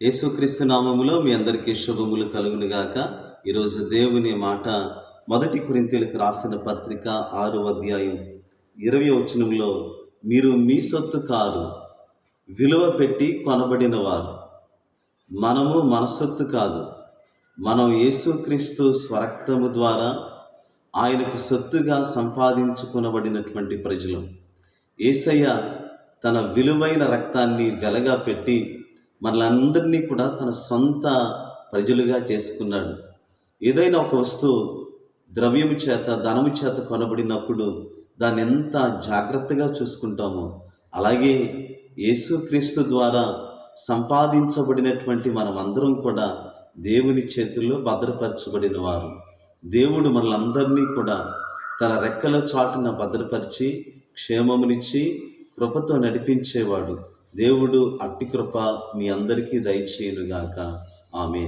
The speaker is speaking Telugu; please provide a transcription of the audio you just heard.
యేసుక్రీస్తు నామములో మీ అందరికీ శుభములు కలుగును గాక. ఈరోజు దేవుని మాట 1 కొరింథీయులకు రాసిన పత్రిక 6వ అధ్యాయం 20వ వచనంలో, మీరు మీ సొత్తు కారు, విలువ పెట్టి కొనబడిన వారు. మనము మన సొత్తు కాదు, మనం యేసుక్రీస్తు స్వరక్తము ద్వారా ఆయనకు సొత్తుగా సంపాదించుకొనబడినటువంటి ప్రజలు. యేసయ్య తన విలువైన రక్తాన్ని వెలగా పెట్టి మనలందరినీ కూడా తన సొంత ప్రజలుగా చేసుకున్నాడు. ఏదైనా ఒక వస్తువు ద్రవ్యము చేత, ధనము చేత కొనబడినప్పుడు దాన్ని ఎంత జాగ్రత్తగా చూసుకుంటామో, అలాగే యేసుక్రీస్తు ద్వారా సంపాదించబడినటువంటి మనమందరం కూడా దేవుని చేతుల్లో భద్రపరచబడిన వారు. దేవుడు మనలందరినీ కూడా తన రెక్కల చాటున భద్రపరిచి క్షేమమునిచ్చి కృపతో నడిపించేవాడు. దేవుడు అట్టి కృప మీ అందరికీ దయచేయునుగాక. ఆమేన్.